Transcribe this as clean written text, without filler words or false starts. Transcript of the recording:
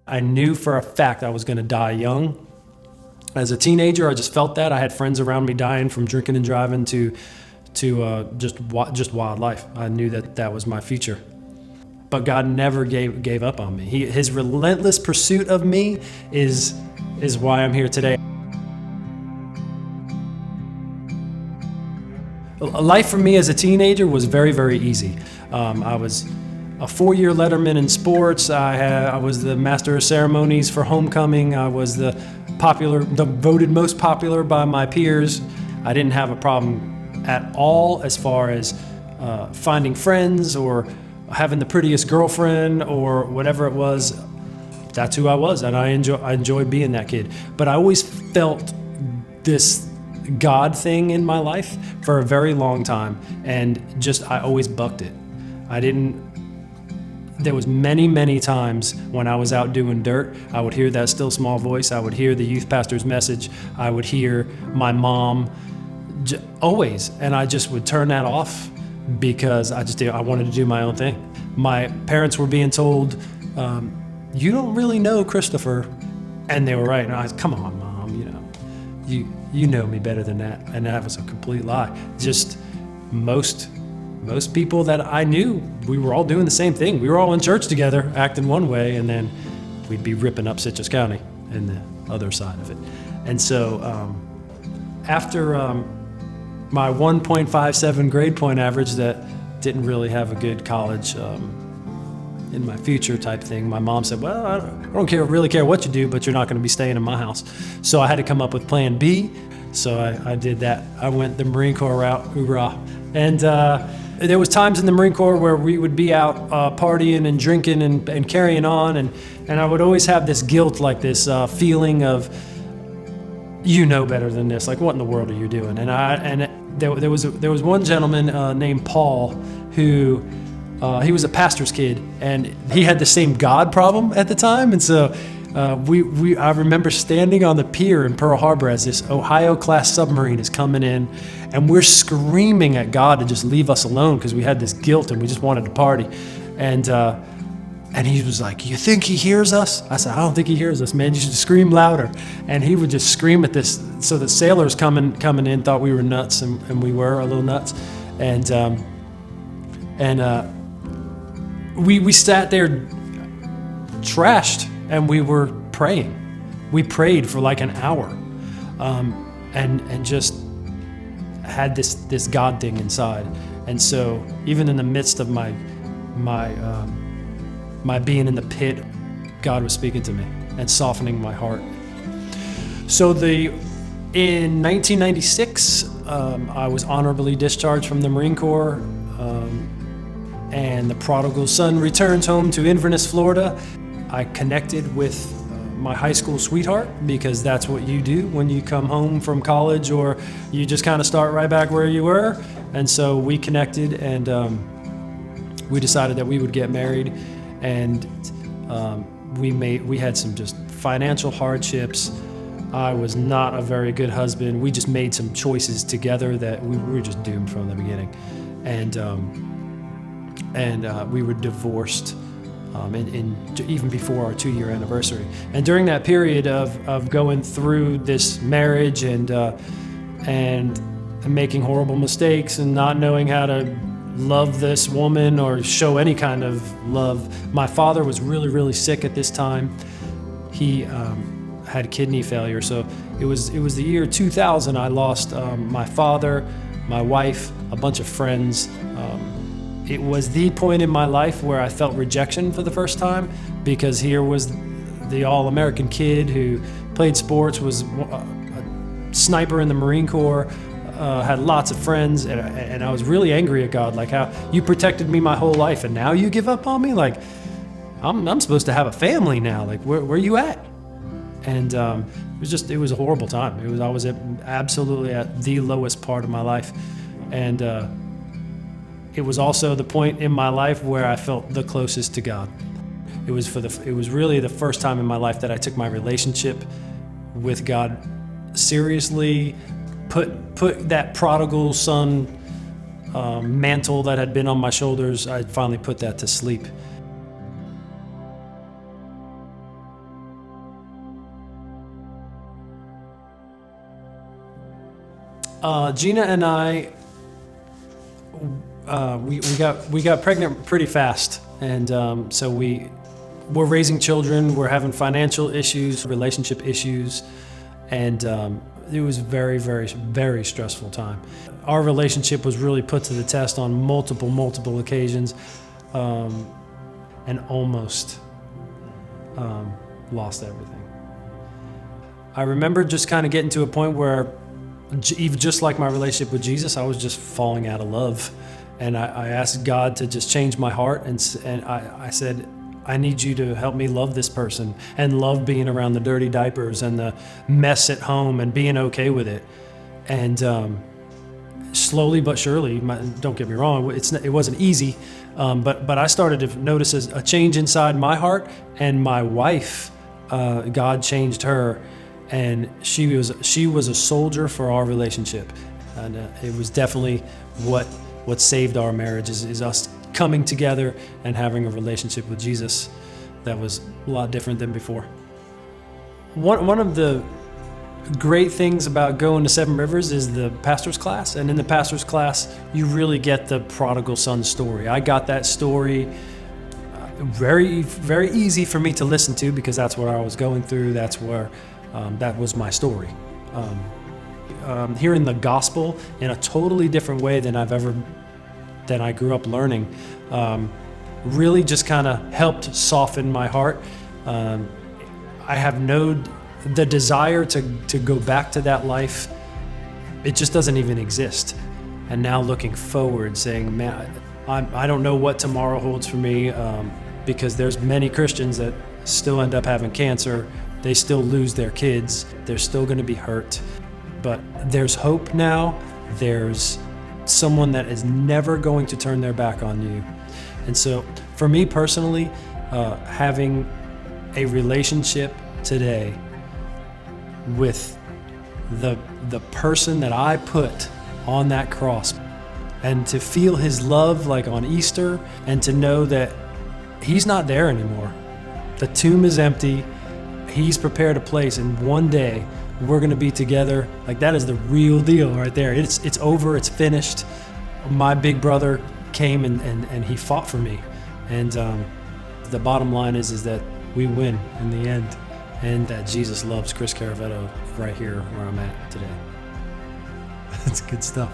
I knew for a fact I was going to die young. As a teenager, I just felt that. I had friends around me dying from drinking and driving to just wild life. I knew that was my future. But God never gave up on me. His relentless pursuit of me is why I'm here today. Life for me as a teenager was very, very easy. I was a 4-year letterman in sports. I was the master of ceremonies for homecoming. I was the voted most popular by my peers. I didn't have a problem at all as far as finding friends or having the prettiest girlfriend or whatever it was. That's who I was, and I enjoyed being that kid. But I always felt this God thing in my life for a very long time, and I always bucked it. There was many times when I was out doing dirt, I would hear that still small voice, I would hear the youth pastor's message, I would hear my mom, always, and I just would turn that off because I wanted to do my own thing. My parents were being told, you don't really know Christopher, and they were right. And I was, come on, Mom, you know me better than that, and that was a complete lie. Just most people that I knew, we were all doing the same thing. We were all in church together, acting one way, and then we'd be ripping up Citrus County and the other side of it. And so after my 1.57 grade point average that didn't really have a good college in my future type thing, my mom said, well, I don't really care what you do, but you're not going to be staying in my house. So I had to come up with plan B. So I did that. I went the Marine Corps route, hoorah. And there was times in the Marine Corps where we would be out partying and drinking and carrying on, and I would always have this guilt, like this feeling of, you know better than this. Like, what in the world are you doing? There was one gentleman named Paul who he was a pastor's kid, and he had the same God problem at the time, and so I remember standing on the pier in Pearl Harbor as this Ohio-class submarine is coming in, and we're screaming at God to just leave us alone because we had this guilt and we just wanted to party. And he was like, you think he hears us? I said, I don't think he hears us, man. You should scream louder. And he would just scream at this. So the sailors coming in thought we were nuts, and we were a little nuts. We sat there trashed, and we were praying. We prayed for like an hour, and just had this God thing inside. And so even in the midst of my being in the pit, God was speaking to me and softening my heart. So in 1996, I was honorably discharged from the Marine Corps, and the prodigal son returns home to Inverness, Florida. I connected with my high school sweetheart, because that's what you do when you come home from college, or you just kind of start right back where you were. And so we connected, and we decided that we would get married. And we had some just financial hardships. I was not a very good husband. We just made some choices together that we were just doomed from the beginning. And we were divorced even before our 2-year anniversary. And during that period of going through this marriage and making horrible mistakes and not knowing how to love this woman or show any kind of love, my father was really, really sick at this time. He had kidney failure. So it was the year 2000. I lost my father, my wife, a bunch of friends. It was the point in my life where I felt rejection for the first time, because here was the all-American kid who played sports, was a sniper in the Marine Corps, had lots of friends, and I was really angry at God, like, how you protected me my whole life and now you give up on me? Like, I'm supposed to have a family now. Like, where you at? And it was a horrible time. I was absolutely at the lowest part of my life, and it was also the point in my life where I felt the closest to God. It was really the first time in my life that I took my relationship with God seriously, put that prodigal son mantle that had been on my shoulders. I finally put that to sleep. Gina and I, we got pregnant pretty fast, and so we're raising children. We're having financial issues, relationship issues, and it was very, very, very stressful time. Our relationship was really put to the test on multiple occasions, and almost lost everything. I remember just kind of getting to a point where, even just like my relationship with Jesus, I was just falling out of love. And I asked God to just change my heart. And I said, I need you to help me love this person and love being around the dirty diapers and the mess at home and being okay with it. And slowly but surely, don't get me wrong, it wasn't easy, but I started to notice a change inside my heart. And my wife, God changed her. And she was a soldier for our relationship, and it was definitely what saved our marriage is us coming together and having a relationship with Jesus that was a lot different than before. One of the great things about going to Seven Rivers is the pastor's class, and in the pastor's class you really get the prodigal son story. I got that story very, very easy for me to listen to because that's what I was going through. That's where that was my story. Hearing the gospel in a totally different way than I grew up learning, really just kind of helped soften my heart. I have the desire to go back to that life. It just doesn't even exist. And now looking forward, saying, man, I don't know what tomorrow holds for me, because there's many Christians that still end up having cancer. They still lose their kids. They're still going to be hurt. But there's hope now. There's someone that is never going to turn their back on you. And so for me personally, having a relationship today with the person that I put on that cross, and to feel his love like on Easter, and to know that he's not there anymore. The tomb is empty. He's prepared a place, and one day we're going to be together. Like, that is the real deal right there. It's over. It's finished. My big brother came and he fought for me. And the bottom line is that we win in the end, and that Jesus loves Chris Caravetto right here where I'm at today. That's good stuff.